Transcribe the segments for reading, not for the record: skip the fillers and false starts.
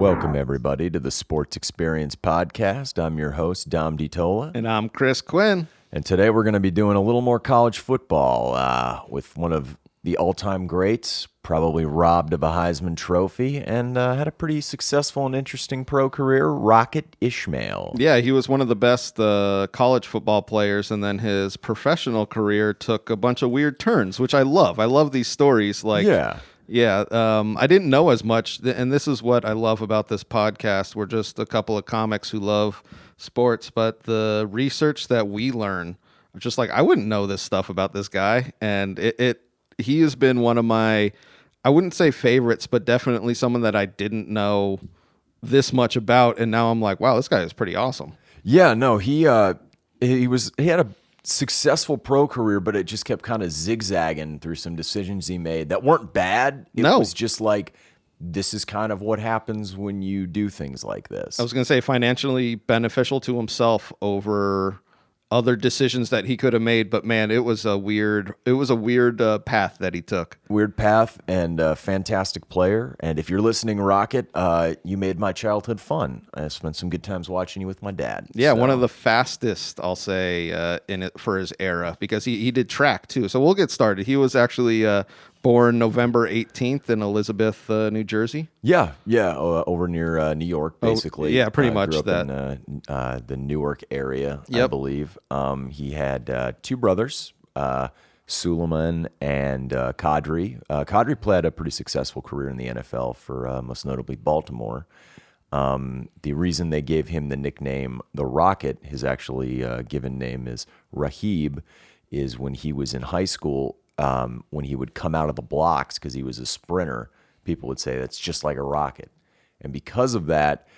Welcome, everybody, to the Sports Experience Podcast. I'm your host, Dom DiTolla. And I'm Chris Quinn. And today we're going to be doing a little more college football with one of the all-time greats, probably robbed of a Heisman Trophy, and had a pretty successful and interesting pro career, Rocket Ismail. Yeah, he was one of the best college football players, and then his professional career took a bunch of weird turns, which I love. I love these stories. I didn't know as much, and this is what I love about this podcast. We're just a couple of comics who love sports, but the research that we learn, I'm just like, I wouldn't know this stuff about this guy, and he has been one of my, I wouldn't say favorites, but definitely someone that I didn't know this much about, and now I'm like, wow, this guy is pretty awesome. Yeah, no, he had a successful pro career, but it just kept kind of zigzagging through some decisions he made that weren't bad. It was just like, this is kind of what happens when you do things like this. I was going to say financially beneficial to himself over other decisions that he could have made, but man, it was a weird path that he took. Weird path, and a fantastic player. And if you're listening, Rocket, you made my childhood fun. I spent some good times watching you with my dad. Yeah, one of the fastest, I'll say, in it for his era, because he did track too. So we'll get started. He was actually born November 18th in Elizabeth, New Jersey. Yeah, over near New York, basically. Yeah, pretty much grew up that. In the Newark area, Yep. I believe. He had two brothers, Suleiman and Kadri. Kadri played a pretty successful career in the NFL for most notably Baltimore. The reason they gave him the nickname the Rocket, his actually given name is Raghib, is when he was in high school, when he would come out of the blocks because he was a sprinter, people would say that's just like a rocket. And because of that,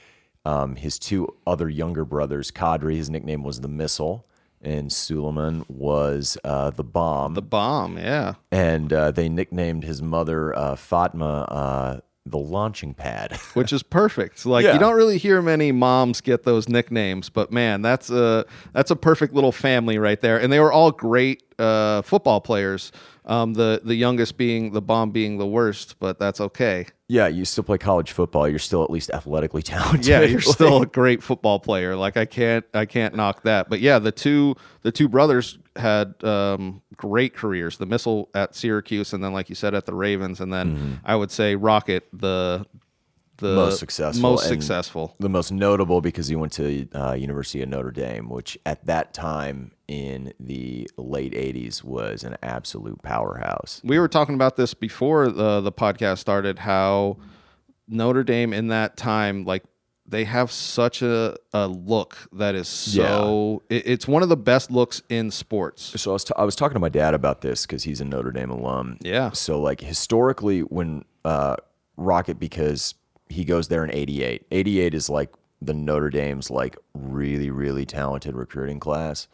his two other younger brothers, Kadri, his nickname was the Missile, and Suleiman was the Bomb. The Bomb, yeah. And they nicknamed his mother, Fatma, the Launching Pad. Which is perfect. You don't really hear many moms get those nicknames, but man, that's a perfect little family right there. And they were all great football players. The youngest being the Bomb being the worst, but that's okay. Yeah, you still play college football. You're still at least athletically talented. Yeah, you're still a great football player. Like I can't knock that. But yeah, the two brothers had great careers. The Missile at Syracuse, and then like you said at the Ravens, and then I would say Rocket the most successful. The most notable because he went to University of Notre Dame, which at that time in the late 80s was an absolute powerhouse. We were talking about this before the podcast started, how Notre Dame in that time, like they have such a look that is so it's one of the best looks in sports. So I was talking to my dad about this because he's a Notre Dame alum. Yeah. So like historically when Rocket, because he goes there in 88. 88 is like the Notre Dame's like really, really talented recruiting class.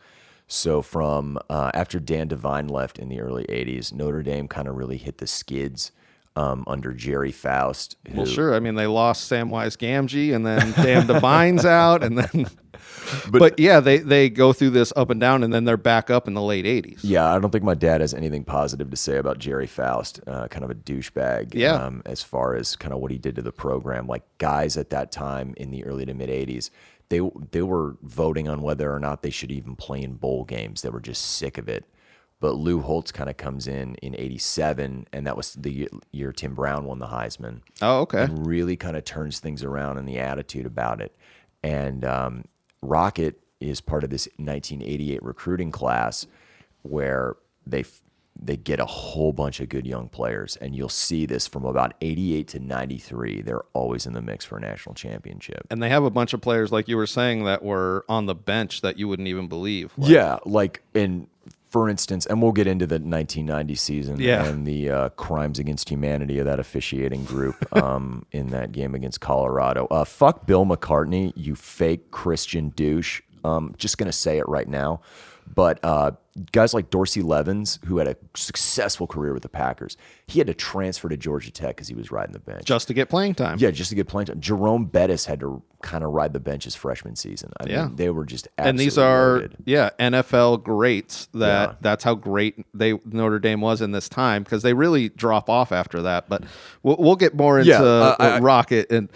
So from after Dan Devine left in the early 80s, Notre Dame kind of really hit the skids under Jerry Faust. Well, sure. I mean, they lost Samwise Gamgee, and then Dan Devine's out, and then... But yeah, they go through this up and down, and then they're back up in the late 80s. Yeah, I don't think my dad has anything positive to say about Jerry Faust, kind of a douchebag. Yeah. As far as kind of what he did to the program. Like guys at that time in the early to mid 80s, they were voting on whether or not they should even play in bowl games. They were just sick of it. But Lou Holtz kind of comes in 87, and that was the year Tim Brown won the Heisman. Oh, okay. And really kind of turns things around in the attitude about it. And Rocket is part of this 1988 recruiting class where they get a whole bunch of good young players, and you'll see this from about 88 to 93. They're always in the mix for a national championship. And they have a bunch of players, like you were saying, that were on the bench that you wouldn't even believe. For instance, and we'll get into the 1990 season and the crimes against humanity of that officiating group in that game against Colorado. Fuck Bill McCartney, you fake Christian douche. Just going to say it right now. But guys like Dorsey Levens, who had a successful career with the Packers, he had to transfer to Georgia Tech because he was riding the bench. Just to get playing time. Yeah, just to get playing time. Jerome Bettis had to kind of ride the bench his freshman season. I mean, they were just absolutely and these are loaded. NFL greats. That's how great Notre Dame was in this time, because they really drop off after that. But we'll get more into Rocket and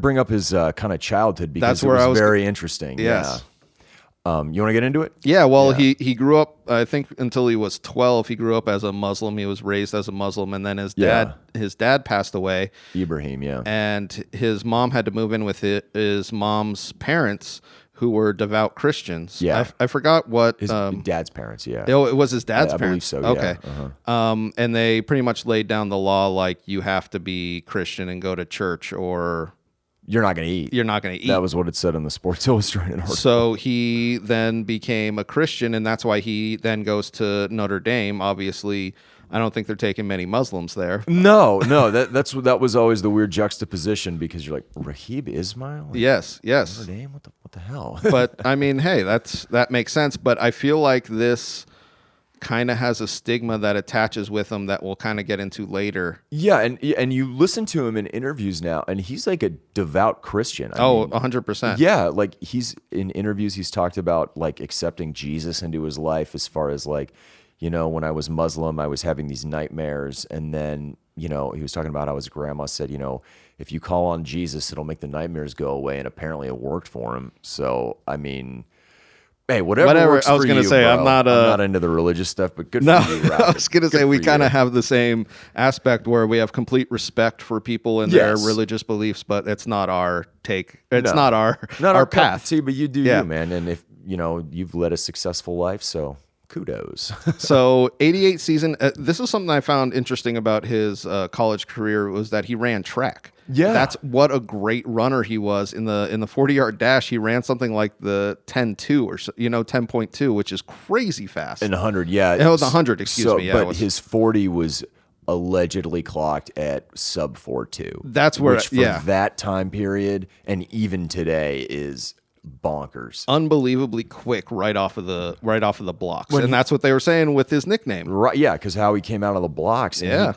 bring up his kind of childhood, because it was very interesting. Yes. Yeah. You want to get into it? Yeah, well, he grew up, I think, until he was 12. He grew up as a Muslim. He was raised as a Muslim, and then his dad passed away. Ibrahim, yeah. And his mom had to move in with his mom's parents, who were devout Christians. Yeah. I forgot what... His dad's parents, yeah. Oh, it was his dad's parents? I believe so, yeah. Okay. And they pretty much laid down the law, like, you have to be Christian and go to church, or... You're not going to eat. You're not going to eat. That was what it said in the Sports Illustrated article. So he then became a Christian, and that's why he then goes to Notre Dame. Obviously, I don't think they're taking many Muslims there. No, that was always the weird juxtaposition, because you're like, Raghib Ismail? Like, yes. Notre Dame? What the hell? But I mean, hey, that makes sense. But I feel like this kind of has a stigma that attaches with him that we'll kind of get into later. Yeah, and you listen to him in interviews now, and he's like a devout Christian. I mean, 100%. Yeah, like he's in interviews, he's talked about like accepting Jesus into his life, as far as like, when I was Muslim, I was having these nightmares, and then, he was talking about how his grandma said, if you call on Jesus, it'll make the nightmares go away, and apparently it worked for him. So, I mean... Hey, whatever works I was going to say, bro. I'm not into the religious stuff, but good no, for you, Rocket. I was going to say, we kind of have the same aspect where we have complete respect for people and their religious beliefs, but it's not our take. It's not our path. See, but you do you, man. And if, you've led a successful life, so kudos. So 88 season, this is something I found interesting about his college career, was that he ran track. Yeah, that's what a great runner he was. In the 40-yard dash, he ran something like the 10.2 or 10.2, which is crazy fast. In 100, yeah, it was 100. Excuse me. Yeah, but his 40 was allegedly clocked at sub 4.2. That's where, which for that time period and even today is bonkers, unbelievably quick right off of the blocks, and that's what they were saying with his nickname. Right? Yeah, because how he came out of the blocks. Yeah.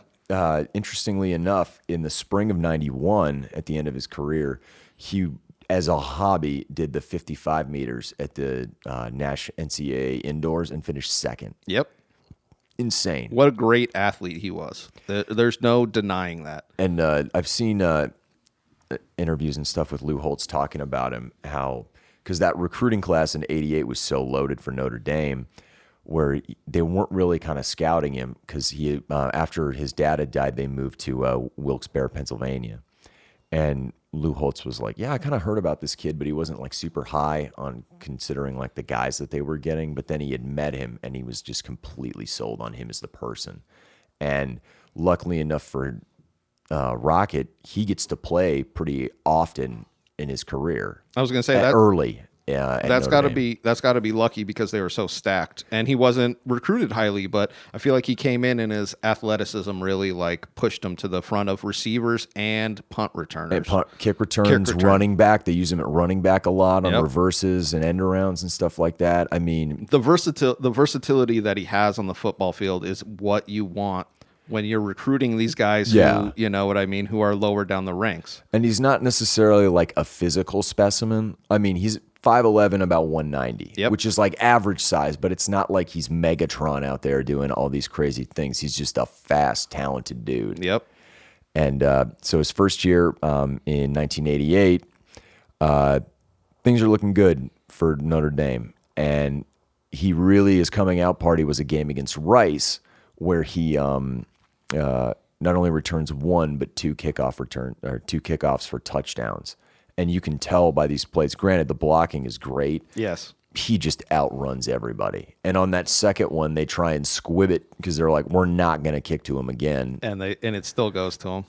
Interestingly enough, in the spring of '91, at the end of his career, he, as a hobby, did the 55 meters at the NCAA indoors and finished second. Yep. Insane. What a great athlete he was. There's no denying that. And I've seen interviews and stuff with Lou Holtz talking about him, how, because that recruiting class in '88 was so loaded for Notre Dame, where they weren't really kind of scouting him, because he, after his dad had died, they moved to Wilkes-Barre, Pennsylvania. And Lou Holtz was like, yeah, I kind of heard about this kid, but he wasn't like super high on considering like the guys that they were getting. But then he had met him, and he was just completely sold on him as the person. And luckily enough for Rocket, he gets to play pretty often in his career. I was going to say that early. That's got to be lucky, because they were so stacked, and he wasn't recruited highly, but I feel like he came in and his athleticism really like pushed him to the front of receivers and punt returners. And kick returns, running back. They use him at running back a lot on reverses and end arounds and stuff like that. I mean, the versatility that he has on the football field is what you want when you're recruiting these guys who, who are lower down the ranks. And he's not necessarily like a physical specimen. I mean, he's 5'11", about 190, which is like average size, but it's not like he's Megatron out there doing all these crazy things. He's just a fast, talented dude. Yep. And so his first year in 1988, things are looking good for Notre Dame. And his coming out party was a game against Rice, where he not only returns one, but two kickoffs for touchdowns. And you can tell by these plays, granted, the blocking is great. Yes. He just outruns everybody. And on that second one, they try and squib it, because they're like, we're not going to kick to him again. And it still goes to him.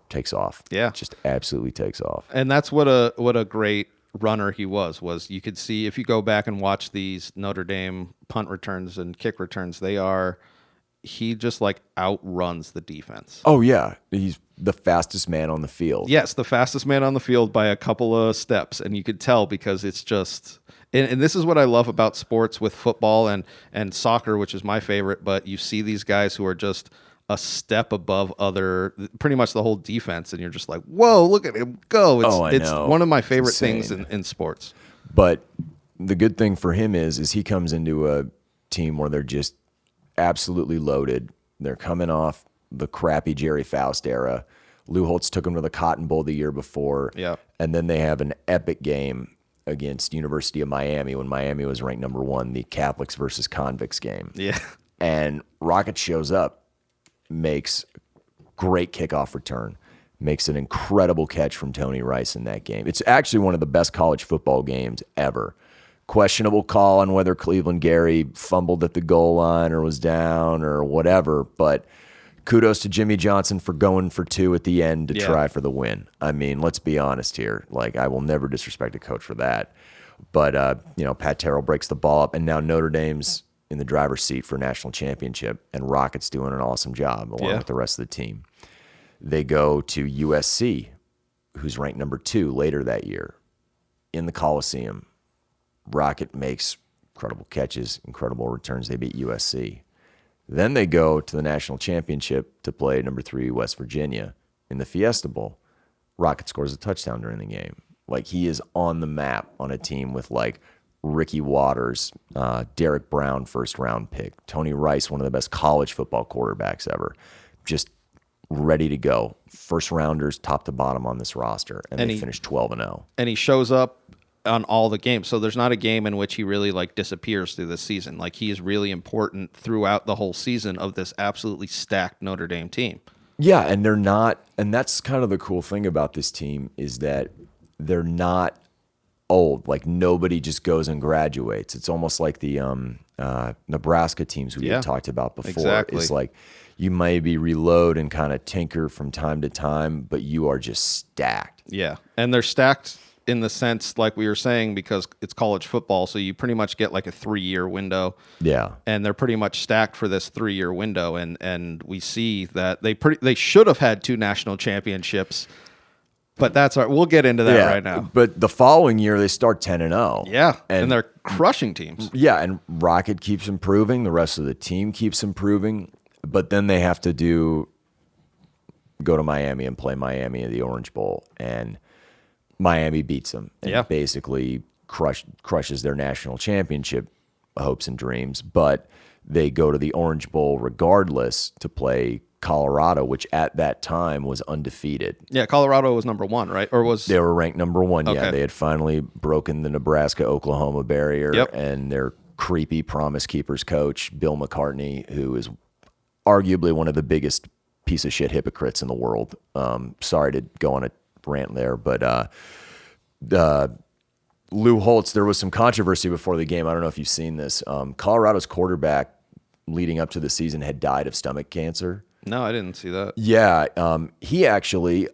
Takes off. Yeah. Just absolutely takes off. And that's what a great runner he was you could see, if you go back and watch these Notre Dame punt returns and kick returns, they are he just like outruns the defense. Oh yeah, he's the fastest man on the field. Yes, the fastest man on the field by a couple of steps, and you could tell because it's just. And this is what I love about sports with football and soccer, which is my favorite. But you see these guys who are just a step above pretty much the whole defense, and you're just like, whoa, look at him go! It's one of my favorite things in sports. But the good thing for him is he comes into a team where they're just absolutely loaded. They're coming off the crappy Jerry Faust era. Lou Holtz took them to the Cotton Bowl the year before. Yeah. And then they have an epic game against University of Miami when Miami was ranked number 1, the Catholics versus Convicts game. Yeah. And Rocket shows up, makes great kickoff return, makes an incredible catch from Tony Rice in that game. It's actually one of the best college football games ever. Questionable call on whether Cleveland Gary fumbled at the goal line or was down or whatever, but kudos to Jimmy Johnson for going for 2 at the end to try for the win. I mean, let's be honest here. Like, I will never disrespect a coach for that. But, Pat Terrell breaks the ball up, and now Notre Dame's in the driver's seat for a national championship, and Rocket's doing an awesome job along with the rest of the team. They go to USC, who's ranked number 2 later that year, in the Coliseum. Rocket makes incredible catches, incredible returns. They beat USC. Then they go to the national championship to play number 3 West Virginia in the Fiesta Bowl. Rocket scores a touchdown during the game. Like, he is on the map on a team with like Ricky Waters, Derek Brown, first-round pick, Tony Rice, one of the best college football quarterbacks ever, just ready to go. First-rounders, top to bottom on this roster, and they finished 12-0. And he shows up on all the games. So there's not a game in which he really like disappears through the season. Like, he is really important throughout the whole season of this absolutely stacked Notre Dame team. Yeah, and they're not, and that's kind of the cool thing about this team is that they're not old. Like, nobody just goes and graduates. It's almost like the Nebraska teams we had talked about before. Exactly. It's like you maybe reload and kind of tinker from time to time, but you are just stacked. Yeah, and they're stacked in the sense, like we were saying, because it's college football, so you pretty much get like a 3-year window. Yeah. And they're pretty much stacked for this 3-year window, and we see that they should have had 2 national championships, but we'll get into that right now. But the following year they start 10-0. Yeah, and they're crushing teams. Yeah, and Rocket keeps improving, the rest of the team keeps improving, but then they have to go to Miami and play Miami in the Orange Bowl, and Miami beats them and basically crushes their national championship hopes and dreams. But they go to the Orange Bowl regardless to play Colorado, which at that time was undefeated. Yeah, Colorado was number 1, right? Or They were ranked number 1, yeah. They had finally broken the Nebraska-Oklahoma barrier, and their creepy Promise Keepers coach, Bill McCartney, who is arguably one of the biggest piece of shit hypocrites in the world. Sorry to go on a rant there, but Lou Holtz, there was some controversy before the game. I don't know if you've seen this. Colorado's quarterback leading up to the season had died of stomach cancer. No, I didn't see that. Yeah, he actually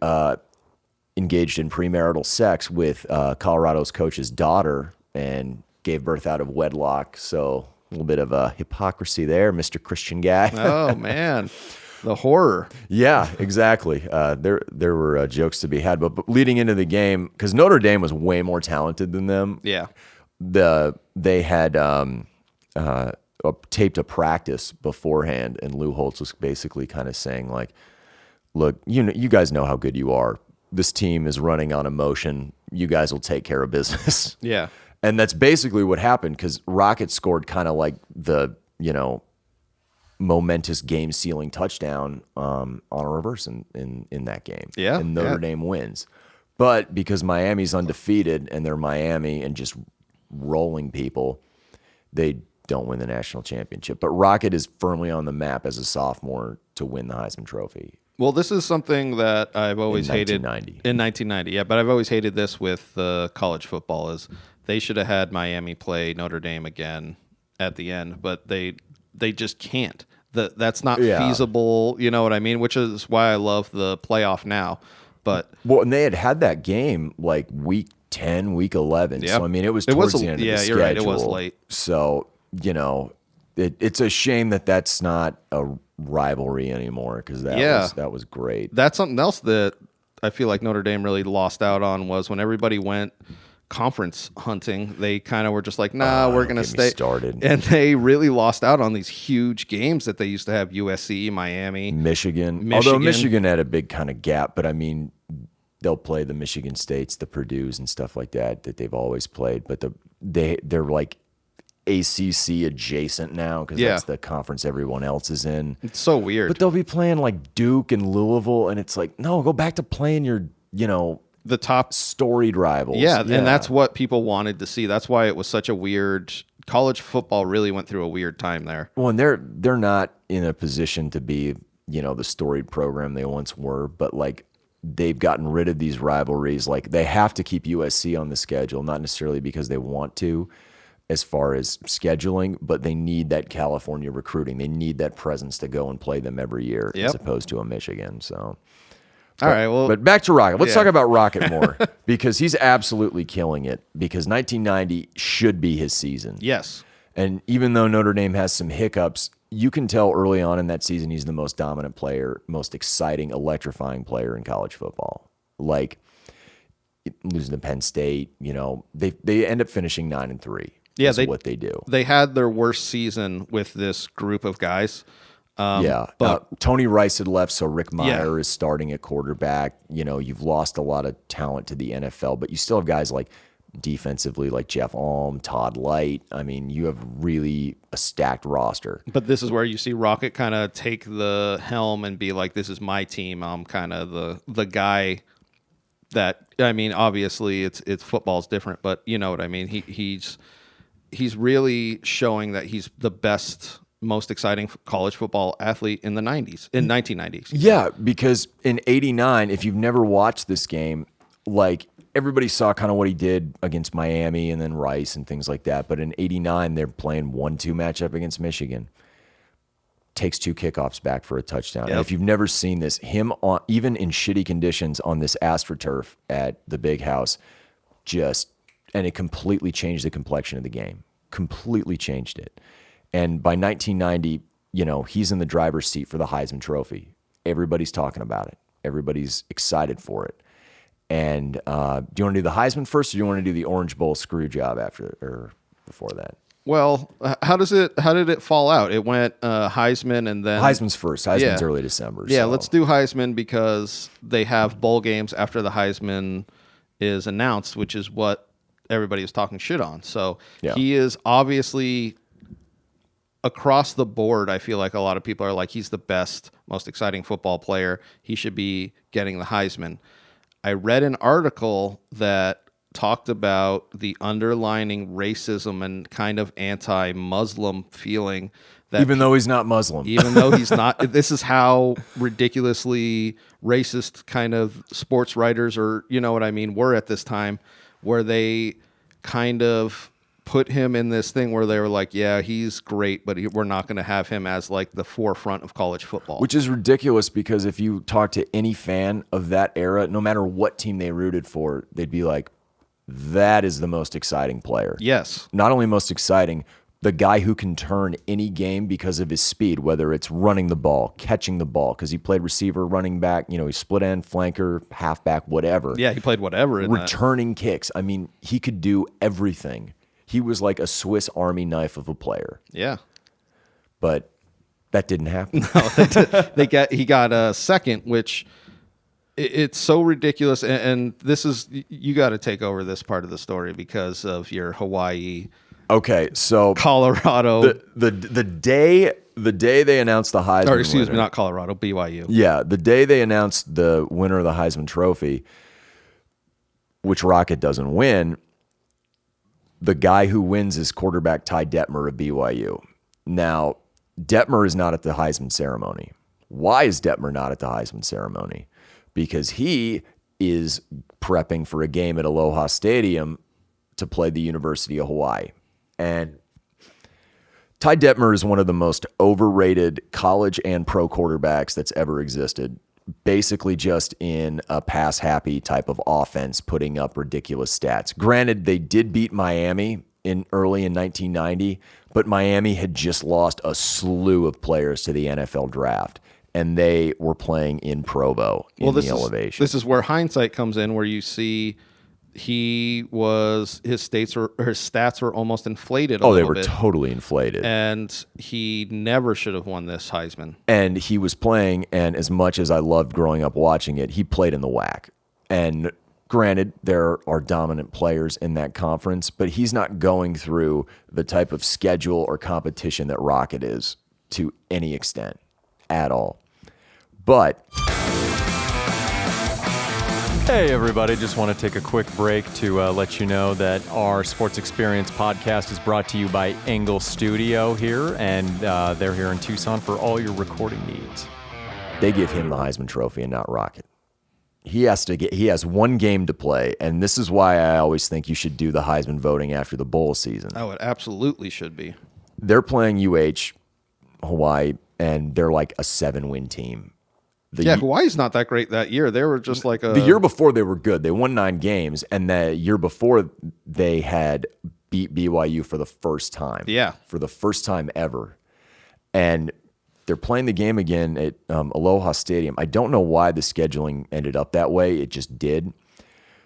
engaged in premarital sex with Colorado's coach's daughter and gave birth out of wedlock. So a little bit of a hypocrisy there, Mr. Christian guy. Oh, man. The horror. Yeah, exactly. There were jokes to be had, but leading into the game, because Notre Dame was way more talented than them. Yeah, they had taped a practice beforehand, and Lou Holtz was basically kind of saying like, "Look, you guys know how good you are. This team is running on emotion. You guys will take care of business." Yeah, and that's basically what happened because Rocket scored kind of like the momentous game-sealing touchdown on a reverse in that game. Yeah, and Notre Dame wins. But because Miami's undefeated and they're Miami and just rolling people, they don't win the national championship. But Rocket is firmly on the map as a sophomore to win the Heisman Trophy. Well, this is something that I've always hated. In 1990, yeah. But I've always hated this with college football is they should have had Miami play Notre Dame again at the end, but they just can't. That's not feasible, you know what I mean? Which is why I love the playoff now. But and they had that game like week 10, week 11. Yep. So I mean, it was towards the end of the schedule. You're right. It was late. So it's a shame that that's not a rivalry anymore, because that was great. That's something else that I feel like Notre Dame really lost out on, was when everybody went conference hunting, they kind of were just like, nah, we're going to stay started. And they really lost out on these huge games that they used to have: USC, Miami, Michigan. Although Michigan had a big kind of gap, but I mean, they'll play the Michigan States, the Purdues and stuff like that they've always played, but they're like ACC adjacent now, because that's the conference everyone else is in. It's so weird. But they'll be playing like Duke and Louisville, and it's like, no, go back to playing your, the top storied rivals. Yeah, and that's what people wanted to see. That's why it was such a weird. College football really went through a weird time there. Well, and they're not in a position to be, the storied program they once were, but like they've gotten rid of these rivalries. Like they have to keep USC on the schedule, not necessarily because they want to, as far as scheduling, but they need that California recruiting. They need that presence to go and play them every year, as opposed to a Michigan. So, all right. Well, but back to Rocket. Let's talk about Rocket more, because he's absolutely killing it. Because 1990 should be his season. Yes. And even though Notre Dame has some hiccups, you can tell early on in that season he's the most dominant player, most exciting, electrifying player in college football. Like losing to Penn State, they end up finishing 9-3. Yeah, what they do. They had their worst season with this group of guys. But Tony Rice had left, so Rick Meyer is starting at quarterback. You've lost a lot of talent to the NFL, but you still have guys like defensively, like Jeff Alm, Todd Light. I mean, you have really a stacked roster. But this is where you see Rocket kind of take the helm and be like, "This is my team. I'm kind of the guy." That, I mean, obviously it's football's different, but you know what I mean. He's really showing that he's the best, most exciting college football athlete in 1990s. Yeah, because in 89, if you've never watched this game, like everybody saw kind of what he did against Miami and then Rice and things like that. But in 89, they're playing 1-2 matchup against Michigan. Takes 2 kickoffs back for a touchdown. Yep. And if you've never seen this, him on, even in shitty conditions on this AstroTurf at the Big House, and it completely changed the complexion of the game. Completely changed it. And by 1990, he's in the driver's seat for the Heisman Trophy. Everybody's talking about it. Everybody's excited for it. And do you want to do the Heisman first, or do you want to do the Orange Bowl screw job after or before that? Well, how did it fall out? It went Heisman, and then Heisman's first. Heisman's early December. Yeah, so. Let's do Heisman, because they have bowl games after the Heisman is announced, which is what everybody is talking shit on. So he is obviously across the board. I feel like a lot of people are like, he's the best, most exciting football player. He should be getting the Heisman. I read an article that talked about the underlining racism and kind of anti-Muslim feeling. That even though he's not Muslim. Even though he's not. This is how ridiculously racist kind of sports writers, or you know what I mean, were at this time, where they kind of put him in this thing where they were like, yeah, he's great, but we're not going to have him as like the forefront of college football. Which is ridiculous, because if you talk to any fan of that era, no matter what team they rooted for, they'd be like, that is the most exciting player. Yes. Not only most exciting, the guy who can turn any game because of his speed, whether it's running the ball, catching the ball, because he played receiver, running back, he's split end, flanker, halfback, whatever. Yeah, he played whatever. Returning kicks. I mean, he could do everything. He was like a Swiss Army knife of a player. Yeah. But that didn't happen. No, he got a second, which it's so ridiculous. And this is, you got to take over this part of the story because of your Hawaii. Okay, so Colorado. The day they announced the Heisman, or excuse me, not Colorado, BYU. Yeah, the day they announced the winner of the Heisman Trophy, which Rocket doesn't win, the guy who wins is quarterback Ty Detmer of BYU. Now, Detmer is not at the Heisman ceremony. Why is Detmer not at the Heisman ceremony? Because he is prepping for a game at Aloha Stadium to play the University of Hawaii. And Ty Detmer is one of the most overrated college and pro quarterbacks that's ever existed. Basically just in a pass-happy type of offense, putting up ridiculous stats. Granted, they did beat Miami early in 1990, but Miami had just lost a slew of players to the NFL draft, and they were playing in Provo in the elevation. This is where hindsight comes in, where you see his stats were almost inflated. They were totally inflated, and he never should have won this Heisman. And he was playing, and as much as I loved growing up watching it, he played in the WAC. And granted, there are dominant players in that conference, but he's not going through the type of schedule or competition that Rocket is to any extent at all. But hey, everybody. Just want to take a quick break to let you know that our Sports Experience podcast is brought to you by Engle Studio here, and they're here in Tucson for all your recording needs. They give him the Heisman Trophy and not Rocket. He has one game to play, and this is why I always think you should do the Heisman voting after the bowl season. Oh, it absolutely should be. They're playing Hawaii, and they're like a 7-win team. Hawaii's not that great that year. They were just like the year before they were good. They won 9 games, and the year before they had beat BYU for the first time. Yeah, for the first time ever, and they're playing the game again at Aloha Stadium. I don't know why the scheduling ended up that way. It just did.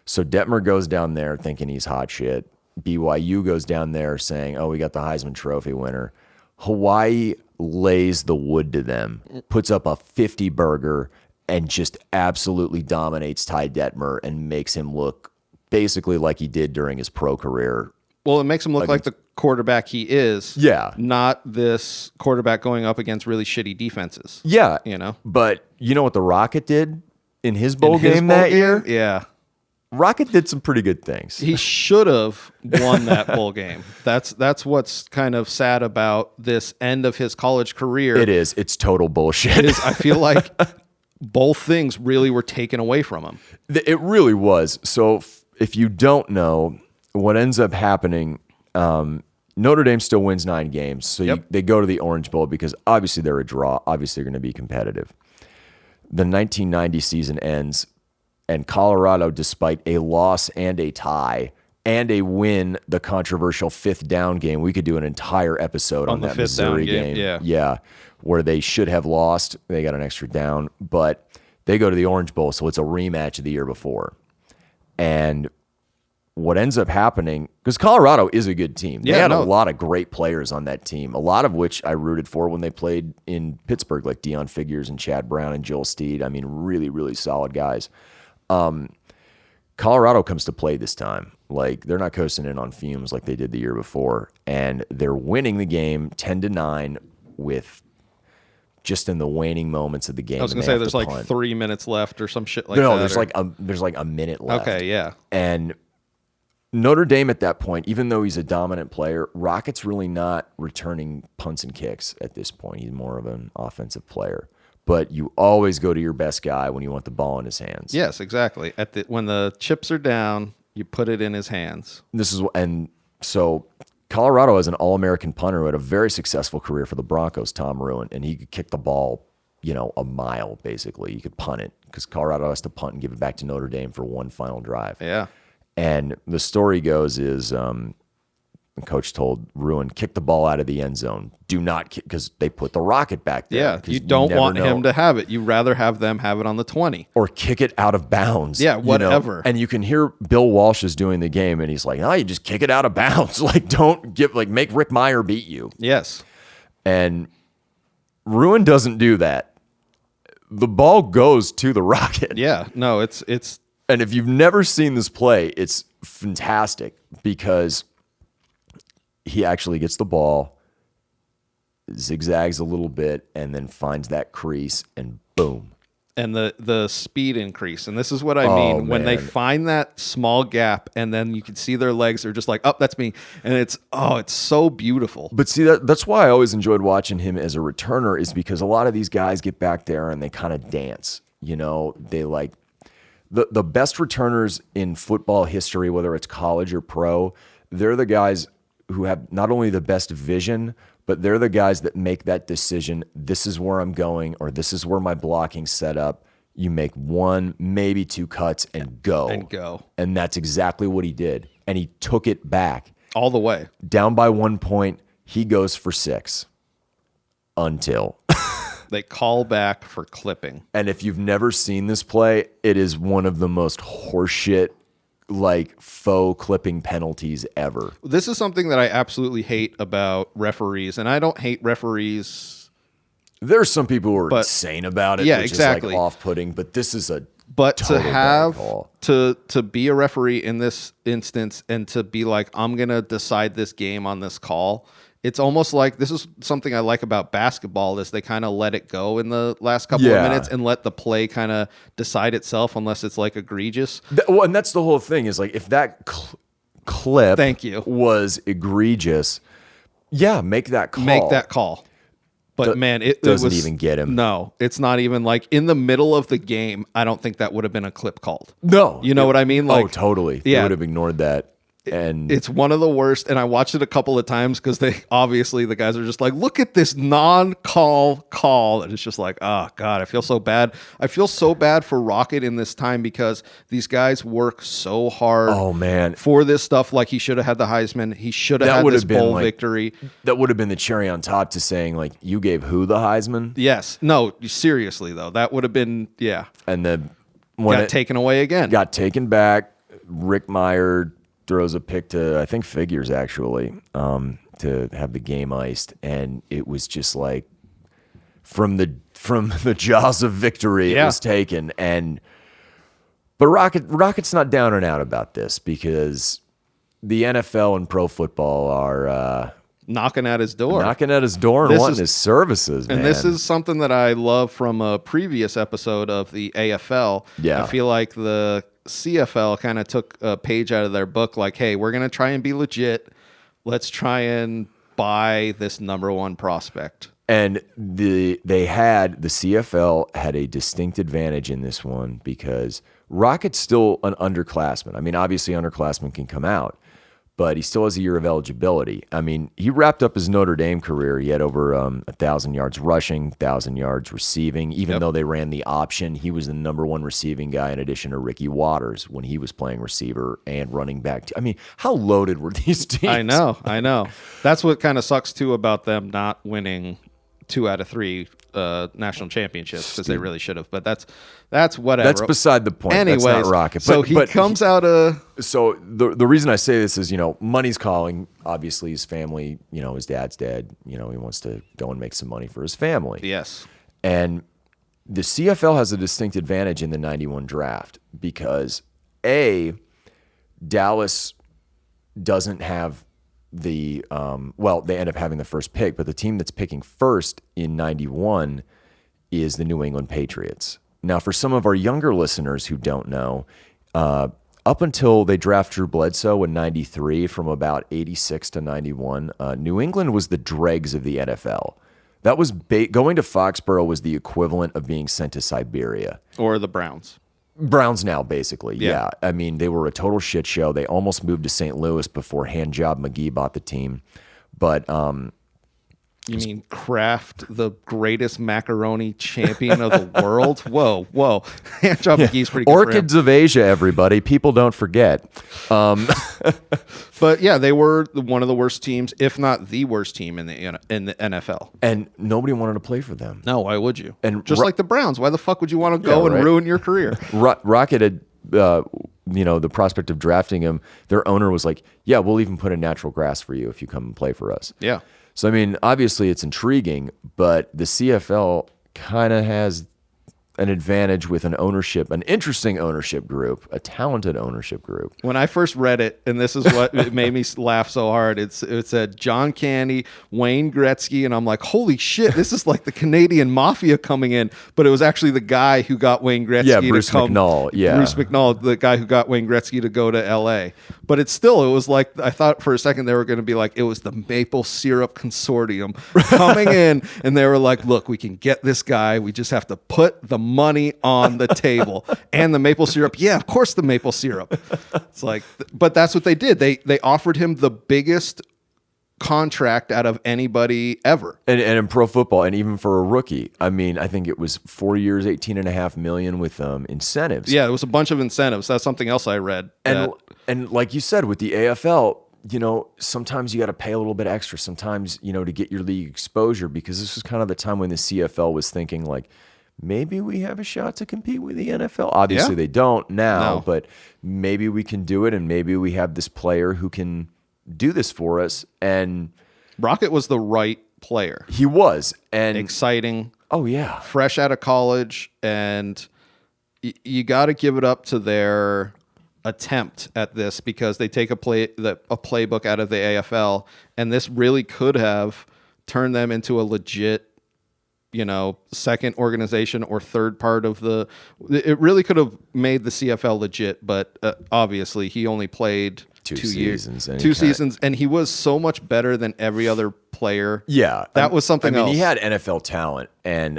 So Detmer goes down there thinking he's hot shit. BYU goes down there saying, "Oh, we got the Heisman Trophy winner." Hawaii lays the wood to them, puts up a 50 burger, and just absolutely dominates Ty Detmer and makes him look basically like he did during his pro career. Well, it makes him look like the quarterback he is. Yeah. Not this quarterback going up against really shitty defenses. Yeah. But you know what the Rocket did in his bowl game that year? Yeah. Rocket did some pretty good things. He should have won that bowl game. That's what's kind of sad about this end of his college career. It is. It's total bullshit. I feel like both things really were taken away from him. It really was. So if you don't know, what ends up happening, Notre Dame still wins 9 games. So they go to the Orange Bowl because obviously they're a draw. Obviously they're going to be competitive. The 1990 season ends. And Colorado, despite a loss and a tie and a win, the controversial 5th down game, we could do an entire episode on that Missouri game. Yeah, where they should have lost. They got an extra down, but they go to the Orange Bowl, so it's a rematch of the year before. And what ends up happening, because Colorado is a good team. They had a lot of great players on that team, a lot of which I rooted for when they played in Pittsburgh, like Deion Figures and Chad Brown and Joel Steed. I mean, really, really solid guys. Colorado comes to play this time. Like, they're not coasting in on fumes like they did the year before. And they're winning the game 10-9 with just in the waning moments of the game. I was going to say there's like 3 minutes left or some shit like that. No, there's like a minute left. Okay, yeah. And Notre Dame at that point, even though he's a dominant player, Rocket's really not returning punts and kicks at this point. He's more of an offensive player. But you always go to your best guy when you want the ball in his hands. Yes, exactly. When the chips are down, you put it in his hands. So Colorado has an All-American punter who had a very successful career for the Broncos, Tom Ruin, and he could kick the ball, a mile basically. You could punt it because Colorado has to punt and give it back to Notre Dame for one final drive. Yeah. And the story goes is the coach told Ruin, kick the ball out of the end zone. Do not kick, because they put the Rocket back there. Yeah, you don't want him to have it. You rather have them have it on the 20. Or kick it out of bounds. Yeah, whatever. And you can hear Bill Walsh is doing the game, and he's like, "No, you just kick it out of bounds. Like, make Rick Meyer beat you." Yes. And Ruin doesn't do that. The ball goes to the Rocket. Yeah, no, it's. And if you've never seen this play, it's fantastic because he actually gets the ball, zigzags a little bit, and then finds that crease, and boom. And the speed increase. And this is what I mean. When they find that small gap, and then you can see their legs are just like, oh, that's me. And it's so beautiful. But see, that's why I always enjoyed watching him as a returner, is because a lot of these guys get back there and they kind of dance. They like the best returners in football history, whether it's college or pro, they're the guys who have not only the best vision, but they're the guys that make that decision. This is where I'm going, or this is where my blocking's set up. You make 1, maybe 2 cuts and go. And go. And that's exactly what he did. And he took it back. All the way. Down by 1 point, he goes for 6 until they call back for clipping. And if you've never seen this play, it is one of the most horseshit, like faux clipping penalties ever. This is something that I absolutely hate about referees, and I don't hate referees. There's some people who are insane about it, which is like off-putting, but this is a to have to be a referee in this instance and to be like, I'm gonna decide this game on this call. It's almost like this is something I like about basketball is they kind of let it go in the last couple of minutes and let the play kind of decide itself unless it's like egregious. Well, and that's the whole thing is like if that clip was egregious, make that call. Make that call. But man, it doesn't even get him. No, it's not even like in the middle of the game. I don't think that would have been a clip called. No. You know what I mean? Like, totally. They would have ignored that. And it's one of the worst, and I watched it a couple of times because the guys are just like, look at this non-call call, and it's just like, oh god, I feel so bad. I feel so bad for Rocket in this time because these guys work so hard. Oh man, for this stuff. Like he should have had the Heisman. He should have had this bowl victory. That would have been the cherry on top to saying like, you gave who the Heisman? Yes. No. Seriously though, that would have been And then when got taken away again, got taken back. Rick Meyer throws a pick to, I think, Figures, actually, to have the game iced. And it was just like, from the jaws of victory, it was taken. But Rocket's not down and out about this because the NFL and pro football are knocking at his door and wanting his services, man. And this is something that I love from a previous episode of the AFL. Yeah. I feel like the CFL kind of took a page out of their book, like, hey, we're going to try and be legit. Let's try and buy this number one prospect. And the CFL had a distinct advantage in this one because Rocket's still an underclassman. I mean, obviously underclassmen can come out, but he still has a year of eligibility. I mean, he wrapped up his Notre Dame career. He had over 1,000 yards rushing, 1,000 yards receiving. Even though they ran the option, he was the number one receiving guy in addition to Ricky Waters when he was playing receiver and running back. I mean, how loaded were these teams? I know. That's what kind of sucks, too, about them not winning 2 out of 3 national championships because they really should have. But that's whatever. That's beside the point. Anyways, that's not Rocket. So he comes out So the reason I say this is, money's calling. Obviously, his family, his dad's dead. He wants to go and make some money for his family. Yes. And the CFL has a distinct advantage in the 91 draft because, Dallas doesn't have they end up having the first pick, but the team that's picking first in 91 is the New England Patriots. Now, for some of our younger listeners who don't know, up until they draft Drew Bledsoe in 93, from about 86 to 91, New England was the dregs of the NFL. That was going to Foxborough was the equivalent of being sent to Siberia. Or the Browns. Browns now, basically. Yeah. I mean, they were a total shit show. They almost moved to St. Louis before Handjob McGee bought the team. But you mean Kraft, the greatest macaroni champion of the world? Whoa. Handjob McGee's pretty good. Orchids of Asia, everybody. People don't forget. But yeah, they were one of the worst teams, if not the worst team in the NFL. And nobody wanted to play for them. No, why would you? And just like the Browns, why the fuck would you want to go and ruin your career? Rocket had, the prospect of drafting him, their owner was like, yeah, we'll even put in natural grass for you if you come and play for us. Yeah. So, I mean, obviously it's intriguing, but the CFL kind of has an advantage with an interesting ownership group, a talented ownership group. When I first read it, and this is what it made me laugh so hard, it said John Candy, Wayne Gretzky, and I'm like, holy shit, this is like the Canadian mafia coming in. But it was actually the guy who got Wayne Gretzky Bruce McNall. Yeah, Bruce McNall, the guy who got Wayne Gretzky to go to L.A. But it was like, I thought for a second they were going to be like, it was the Maple Syrup Consortium coming in, and they were like, look, we can get this guy. We just have to put the money on the table. And the maple syrup, yeah, of course the maple syrup. It's like, but that's what they did. They offered him the biggest contract out of anybody ever. And in pro football, and even for a rookie, I mean, I think it was 4 years, $18.5 million with incentives. Yeah, it was a bunch of incentives. That's something else I read. And like you said, with the AFL, sometimes you got to pay a little bit extra. Sometimes, to get your league exposure, because this was kind of the time when the CFL was thinking like, maybe we have a shot to compete with the NFL. Obviously, they don't now, but maybe we can do it, and maybe we have this player who can do this for us. And Rocket was the right player. He was. And exciting. Oh, yeah. Fresh out of college, and you got to give it up to their attempt at this, because they take a playbook out of the AFL, and this really could have turned them into a legit, second organization or third part of it really could have made the CFL legit, but obviously he only played two seasons, and he was so much better than every other player. Yeah, that was something else. He had NFL talent, and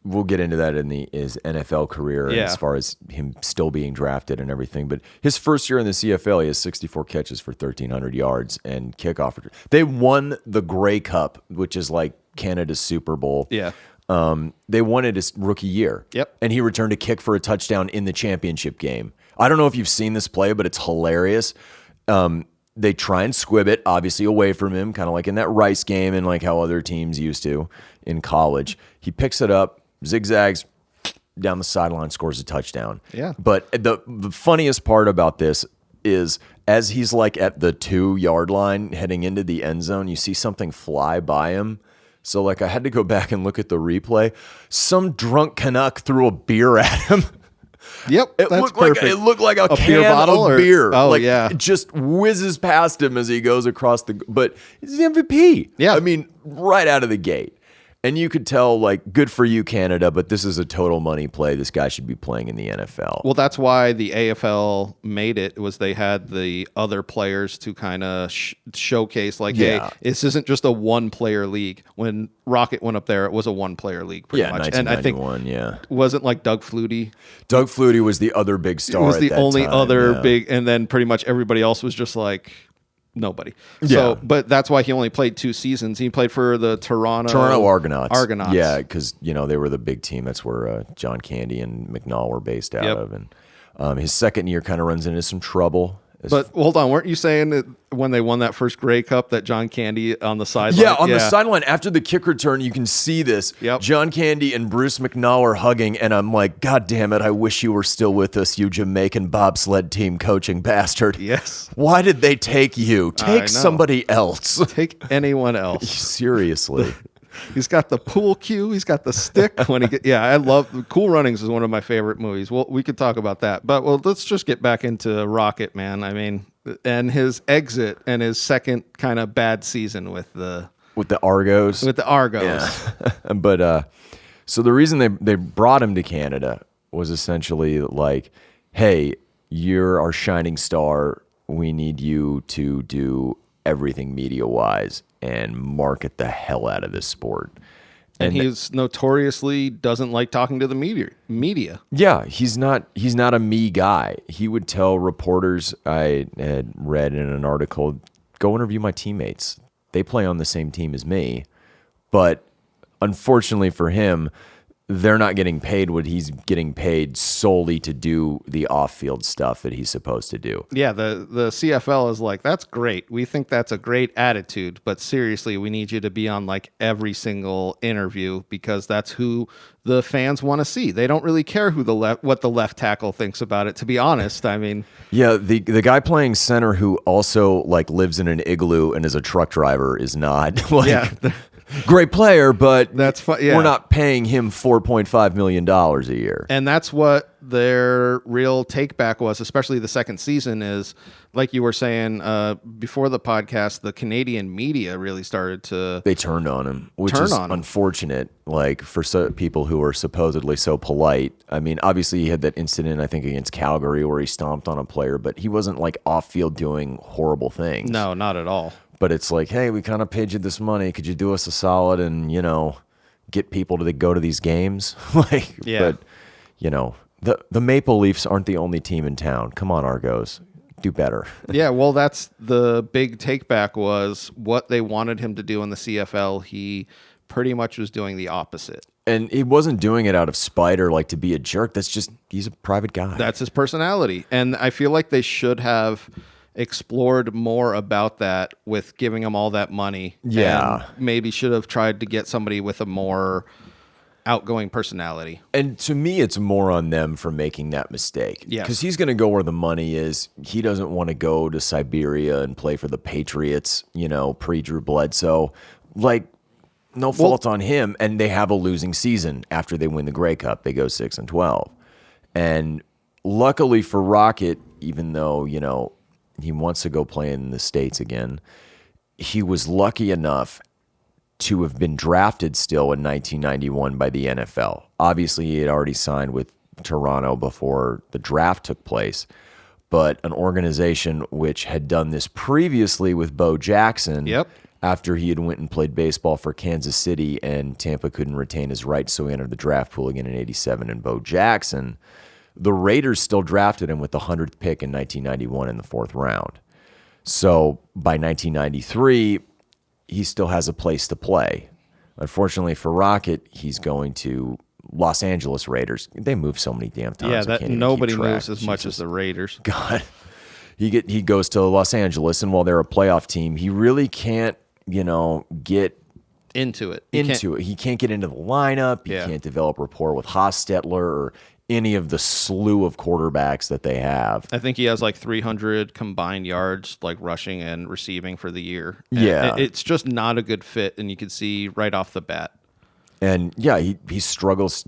we'll get into that in his NFL career as far as him still being drafted and everything. But his first year in the CFL, he has 64 catches for 1,300 yards and kickoff. They won the Grey Cup, which is like Canada's Super Bowl. Yeah. They won it his rookie year. Yep. And he returned a kick for a touchdown in the championship game. I don't know if you've seen this play, but it's hilarious. They try and squib it, obviously, away from him, kind of like in that Rice game and like how other teams used to in college. He picks it up, zigzags down the sideline, scores a touchdown. Yeah. But the funniest part about this is as he's like at the 2-yard line heading into the end zone, you see something fly by him. So like I had to go back and look at the replay. Some drunk Canuck threw a beer at him. Yep, it looked like a can beer bottle of beer. Oh, like, yeah. It just whizzes past him as he goes across but he's the MVP. Yeah. I mean, right out of the gate. And you could tell, like, good for you, Canada, but this is a total money play. This guy should be playing in the NFL. Well, that's why the AFL made it, was they had the other players to kind of showcase, like, hey, this isn't just a one-player league. When Rocket went up there, it was a one-player league, pretty much. And I think, wasn't like Doug Flutie. Doug Flutie was the other big star. It was the only other big, and then pretty much everybody else was just like nobody. So, but that's why he only played 2 seasons. He played for the Toronto Argonauts. Yeah, because they were the big team. That's where John Candy and McNall were based out of. And his second year kind of runs into some trouble. But hold on, weren't you saying that when they won that first Grey Cup that John Candy on the sideline? Yeah, on the sideline after the kick return, you can see this. Yep. John Candy and Bruce McNall are hugging, and I'm like, God damn it, I wish you were still with us, you Jamaican bobsled team coaching bastard. Yes. Why did they take you? Take somebody else. Take anyone else. Seriously. He's got the pool cue. He's got the stick. I love Cool Runnings is one of my favorite movies. Well, we could talk about that, but let's just get back into Rocket, man. I mean, and his exit and his second kind of bad season with the Argos. With the Argos. Yeah. But so the reason they brought him to Canada was essentially like, hey, you're our shining star. We need you to do everything media-wise and market the hell out of this sport. And he's notoriously doesn't like talking to the media. Yeah, he's not a me guy. He would tell reporters, I had read in an article, go interview my teammates. They play on the same team as me. But unfortunately for him, they're not getting paid what he's getting paid solely to do the off-field stuff that he's supposed to do. Yeah, the CFL is like, that's great. We think that's a great attitude, but seriously, we need you to be on like every single interview because that's who the fans want to see. They don't really care what the left tackle thinks about it, to be honest. I mean, yeah, the guy playing center who also like lives in an igloo and is a truck driver is not like great player, but that's we're not paying him $4.5 million a year. And that's what their real take back was, especially the second season, is like you were saying before the podcast, the Canadian media really started to... They turned on him, which is unfortunate, like for people who are supposedly so polite. I mean, obviously he had that incident, I think, against Calgary where he stomped on a player, but he wasn't like off-field doing horrible things. No, not at all. But it's like, hey, we kind of paid you this money. Could you do us a solid and, get people to go to these games? But, the Maple Leafs aren't the only team in town. Come on, Argos. Do better. Yeah, well, that's the big take back was what they wanted him to do in the CFL. He pretty much was doing the opposite. And he wasn't doing it out of spite or like to be a jerk. That's just, he's a private guy. That's his personality. And I feel like they should have... explored more about that with giving him all that money. Yeah. And maybe should have tried to get somebody with a more outgoing personality. And to me, it's more on them for making that mistake. Yes. Because he's going to go where the money is. He doesn't want to go to Siberia and play for the Patriots, pre-Drew Bledsoe. Like, no fault on him. And they have a losing season after they win the Grey Cup. They go 6-12. And luckily for Rocket, even though, he wants to go play in the States again, he was lucky enough to have been drafted still in 1991 by the NFL. Obviously, he had already signed with Toronto before the draft took place, but an organization which had done this previously with Bo Jackson after he had went and played baseball for Kansas City and Tampa couldn't retain his rights, so he entered the draft pool again in 87, and Bo Jackson, the Raiders still drafted him with the 100th pick in 1991 in the 4th round. So by 1993, he still has a place to play. Unfortunately for Rocket, he's going to Los Angeles Raiders. They move so many damn times. Yeah, that nobody moves as much as the Raiders. God, he goes to Los Angeles, and while they're a playoff team, he really can't, get into it. He can't get into the lineup. He can't develop rapport with Hostetler or any of the slew of quarterbacks that they have. I think he has like 300 combined yards, like rushing and receiving for the year. And it's just not a good fit, and you can see right off the bat. And yeah, he struggles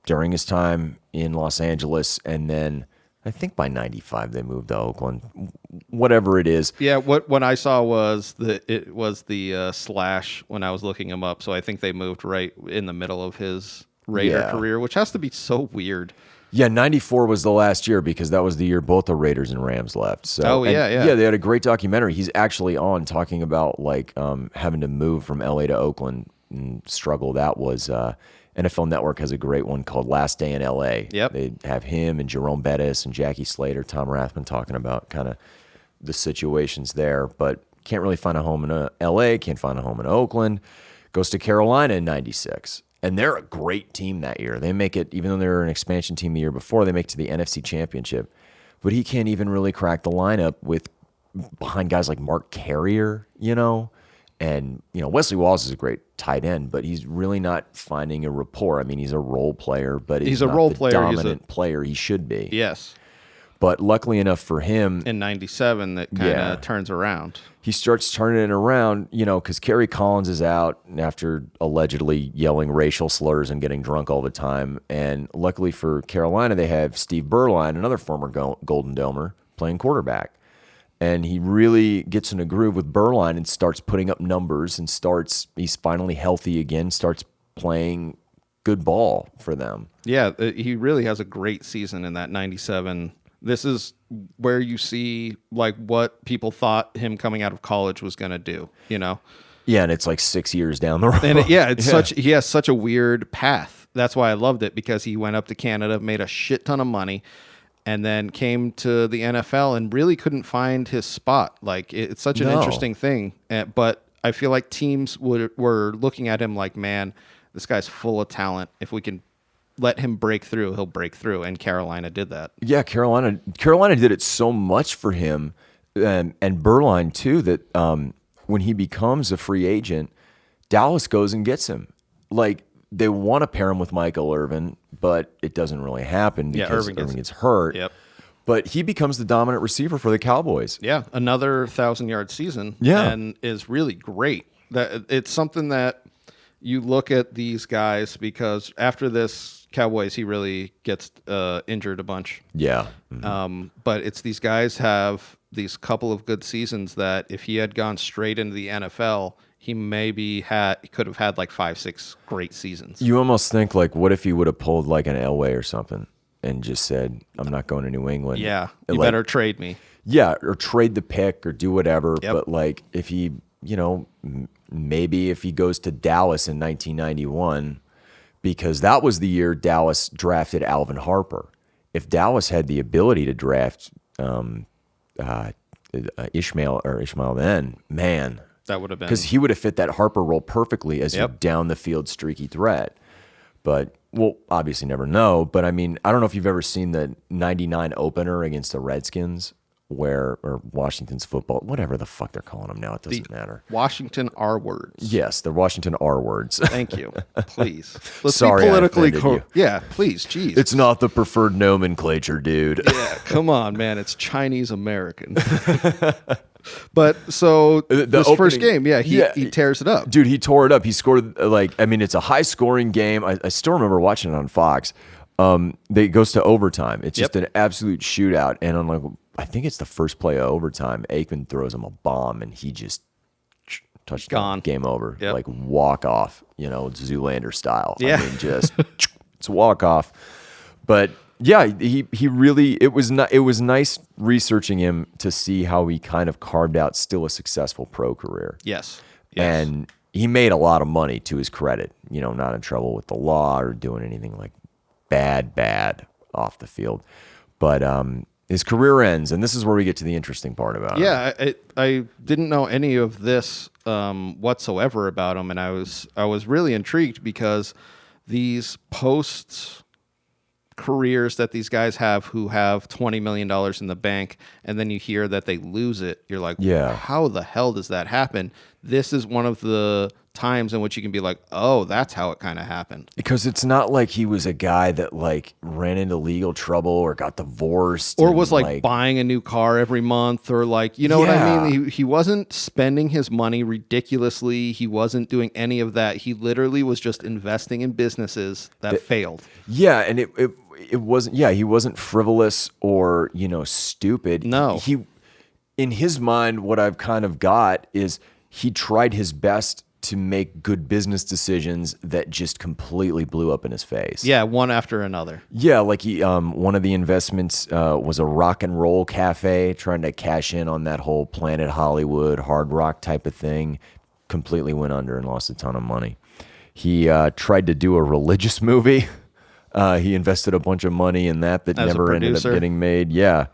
during his time in Los Angeles, and then I think by 95 they moved to Oakland. Whatever it is. Yeah, what I saw was the slash when I was looking him up, so I think they moved right in the middle of his Raider career, which has to be so weird. Yeah, 94 was the last year because that was the year both the Raiders and Rams left. So, yeah, they had a great documentary. He's actually on talking about like having to move from LA to Oakland and struggle. That was NFL Network has a great one called Last Day in LA. Yep. They have him and Jerome Bettis and Jackie Slater, Tom Rathman talking about kind of the situations there, but can't really find a home in LA, can't find a home in Oakland. Goes to Carolina in 96. And they're a great team that year. They make it, even though they were an expansion team the year before, they make it to the NFC Championship. But he can't even really crack the lineup behind guys like Mark Carrier, And, Wesley Walls is a great tight end, but he's really not finding a rapport. I mean, he's a role player, but he's not the dominant player he should be. Yes. But luckily enough for him, in 97, that kind of turns around. He starts turning it around, because Kerry Collins is out after allegedly yelling racial slurs and getting drunk all the time. And luckily for Carolina, they have Steve Berline, another former Golden Domer, playing quarterback. And he really gets in a groove with Berline and starts putting up numbers and he's finally healthy again, starts playing good ball for them. Yeah, he really has a great season in that 97. This is where you see like what people thought him coming out of college was going to do, Yeah, and it's like 6 years down the road. And he has such a weird path. That's why I loved it, because he went up to Canada, made a shit ton of money, and then came to the NFL and really couldn't find his spot. Like it's such an interesting thing. But I feel like teams were looking at him like, man, this guy's full of talent. If we can let him break through, he'll break through, and Carolina did that. Yeah, Carolina did it so much for him, and Berline too, that when he becomes a free agent, Dallas goes and gets him. Like, they want to pair him with Michael Irvin, but it doesn't really happen because Irvin gets hurt. Yep. But he becomes the dominant receiver for the Cowboys. Yeah, another 1,000-yard season. Yeah. And is really great. That it's something that you look at these guys, because after this Cowboys, he really gets injured a bunch. Yeah. Mm-hmm. But it's these guys have these couple of good seasons that if he had gone straight into the NFL, he could have had like 5-6 great seasons. You almost think like, what if he would have pulled like an Elway or something and just said, I'm not going to New England. Yeah, you better trade me. Yeah, or trade the pick or do whatever. Yep. But like if he, maybe if he goes to Dallas in 1991, because that was the year Dallas drafted Alvin Harper. If Dallas had the ability to draft Ismail then, man, that would have been, because he would have fit that Harper role perfectly as a down the field streaky threat. But we'll obviously never know. But I mean, I don't know if you've ever seen the 99 opener against the Redskins or Washington's football, whatever the fuck they're calling them now, it doesn't matter. Washington R words. Yes, the Washington R words. Thank you. Please. Let's Sorry, be politically correct. Yeah, please. Jeez. It's not the preferred nomenclature, dude. Yeah, come on, man. It's Chinese American. But so this first game, he tears it up. Dude, he tore it up. He scored it's a high scoring game. I still remember watching it on Fox. It goes to overtime. It's just an absolute shootout. And on I think it's the first play of overtime, Aikman throws him a bomb and he just touchdown. Game over. Yep. Walk off, Zoolander style. Yeah. I mean, just it's a walk off. But yeah, he really, it was nice researching him to see how he kind of carved out still a successful pro career. Yes. And he made a lot of money, to his credit, not in trouble with the law or doing anything bad off the field. But his career ends, and this is where we get to the interesting part about him. Yeah, I didn't know any of this whatsoever about him, and I was really intrigued because these posts careers that these guys have who have $20 million in the bank, and then you hear that they lose it, you're like, how the hell does that happen? This is one of the times in which you can be like, oh, that's how it kind of happened. Because it's not like he was a guy that ran into legal trouble or got divorced or was buying a new car every month or what I mean? He wasn't spending his money ridiculously. He wasn't doing any of that. He literally was just investing in businesses that failed. Yeah, and it wasn't, he wasn't frivolous or, stupid. No. In his mind, what I've kind of got is he tried his best to make good business decisions that just completely blew up in his face. Yeah, one after another. Yeah, he one of the investments was a rock and roll cafe, trying to cash in on that whole Planet Hollywood hard rock type of thing. Completely went under and lost a ton of money. He tried to do a religious movie. He invested a bunch of money in that never ended up getting made. Yeah.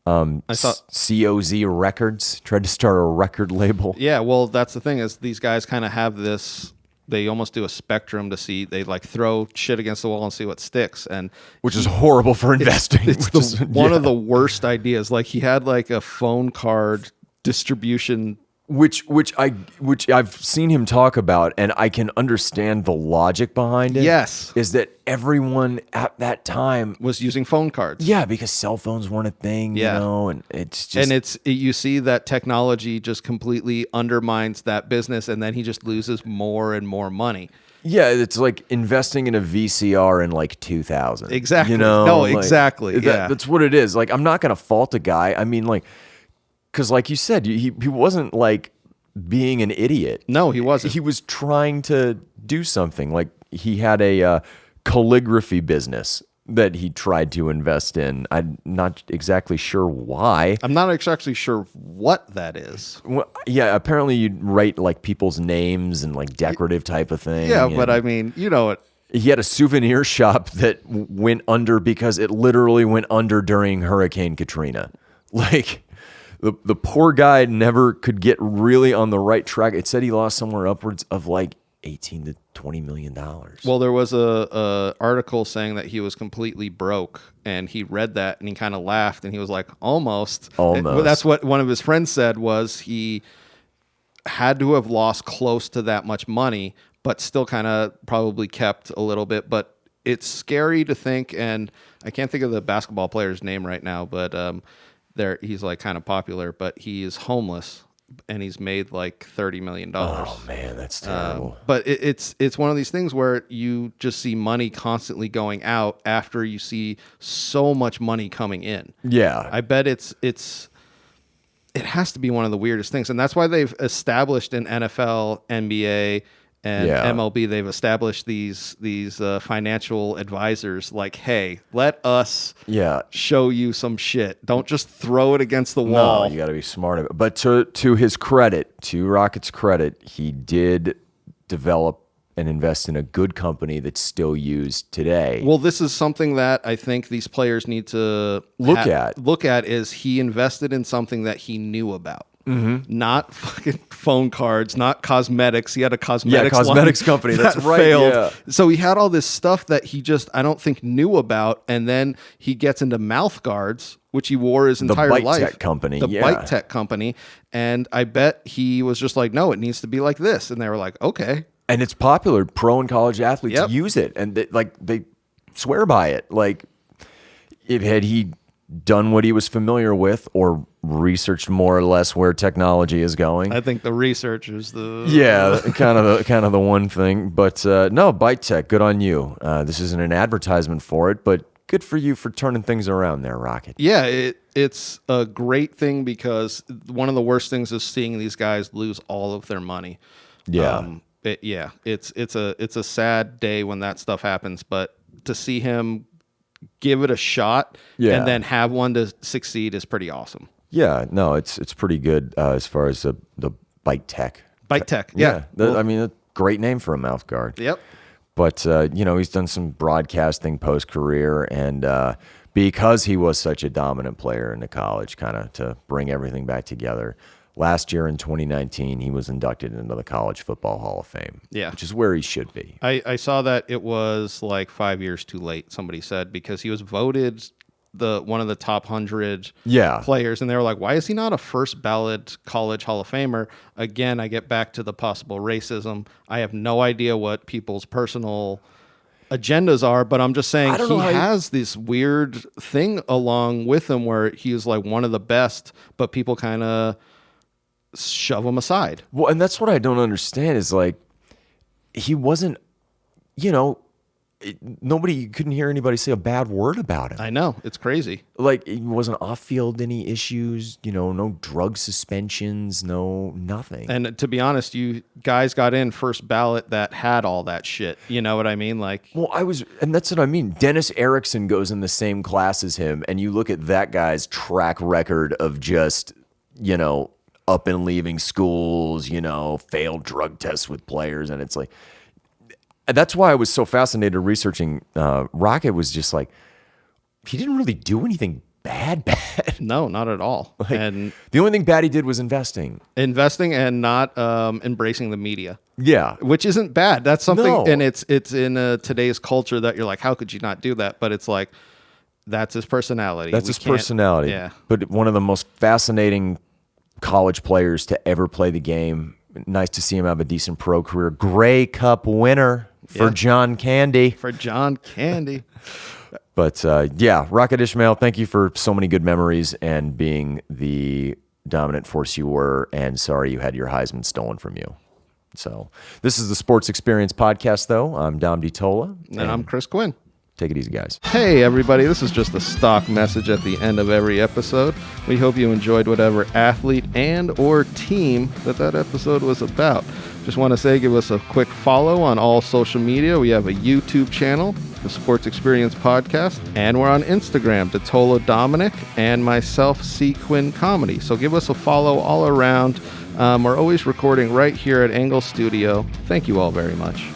I saw COZ Records tried to start a record label. Yeah, well, that's the thing is these guys kind of have this. They almost do a spectrum to see. They throw shit against the wall and see what sticks, and which is horrible for investing. It's one of the worst ideas. He had a phone card distribution. Which I've seen him talk about, and I can understand the logic behind it. Yes, is that everyone at that time was using phone cards. Yeah, because cell phones weren't a thing. And it's just you see that technology just completely undermines that business, and then he just loses more and more money. Yeah, it's like investing in a VCR in 2000. Exactly. No, exactly. That's what it is. I'm not gonna fault a guy. I mean, because like you said, he wasn't being an idiot. No, he wasn't. He was trying to do something. He had a calligraphy business that he tried to invest in. I'm not exactly sure why. I'm not exactly sure what that is. Well, yeah, apparently you'd write people's names and decorative type of thing. Yeah, but I mean, it. He had a souvenir shop that went under because it literally went under during Hurricane Katrina. The poor guy never could get really on the right track. It said he lost somewhere upwards of $18 to $20 million. Well, there was a article saying that he was completely broke, and he read that and he kind of laughed and he was like, almost. That's what one of his friends said was he had to have lost close to that much money, but still kind of probably kept a little bit. But it's scary to think, and I can't think of the basketball player's name right now, but he's kind of popular, but he is homeless and he's made $30 million. Oh man, that's terrible. But it's one of these things where you just see money constantly going out after you see so much money coming in. Yeah, I bet it has to be one of the weirdest things, and that's why they've established in NFL, NBA, and MLB, they've established these financial advisors hey, let us show you some shit. Don't just throw it against the wall. No, you got to be smart about it. But to his credit, to Rocket's credit, he did develop and invest in a good company that's still used today. Well, this is something that I think these players need to look at is he invested in something that he knew about. not fucking phone cards, not cosmetics. He had a cosmetics company. That's right. Failed. Yeah. So he had all this stuff that he just, I don't think, knew about. And then he gets into mouth guards, which he wore his entire life. The Bite Tech company. The Bite Tech company. And I bet he was just like, no, it needs to be like this. And they were like, okay. And it's popular. Pro and college athletes use it. And they swear by it. Like, had he done what he was familiar with or researched more or less where technology is going, I think the research is the kind of the one thing. But no, Bite Tech, good on you. This isn't an advertisement for it, but good for you for turning things around there, Rocket. Yeah, it's a great thing because one of the worst things is seeing these guys lose all of their money. Yeah. It's a sad day when that stuff happens, but to see him give it a shot and then have one to succeed is pretty awesome. Yeah, no, it's pretty good as far as the Bite Tech. Bite Tech, yeah. I mean, a great name for a mouth guard. Yep. But, he's done some broadcasting post-career, and because he was such a dominant player in the college, kind of to bring everything back together, last year in 2019, he was inducted into the College Football Hall of Fame, which is where he should be. I saw that it was like 5 years too late, somebody said, because he was voted one of the top 100 players, and they were like, why is he not a first ballot college Hall of Famer? Again, I get back to the possible racism. I have no idea what people's personal agendas are, but I'm just saying he has this weird thing along with him where he was like one of the best, but people kind of shove him aside. Well, and that's what I don't understand is like, he wasn't, you couldn't hear anybody say a bad word about him. I know. It's crazy. Like, he wasn't off-field any issues, no drug suspensions, no nothing. And to be honest, you guys got in first ballot that had all that shit. You know what I mean? Like, well, and that's what I mean. Dennis Erickson goes in the same class as him, and you look at that guy's track record of just, up and leaving schools, failed drug tests with players, and it's like, that's why I was so fascinated researching Rocket. Was just like, he didn't really do anything bad. No, not at all. Like, and the only thing bad he did was investing and not embracing the media. Yeah, which isn't bad. That's something, and it's in today's culture that you're like, how could you not do that? But it's like, that's his personality. That's his personality. Yeah. But one of the most fascinating college players to ever play the game. Nice to see him have a decent pro career. Grey Cup winner for John Candy. But Rocket Ismail, thank you for so many good memories and being the dominant force you were, and sorry you had your Heisman stolen from you. So this is the Sports Experience Podcast, though. I'm Dom DiTolla. And I'm Chris Quinn. Take it easy, guys. Hey, everybody. This is just a stock message at the end of every episode. We hope you enjoyed whatever athlete and or team that episode was about. Just want to say, give us a quick follow on all social media. We have a YouTube channel, the Sports Experience Podcast, and we're on Instagram, DiTolla Dominic, and myself, C. Quinn Comedy. So give us a follow all around. We're always recording right here at Engle Studio. Thank you all very much.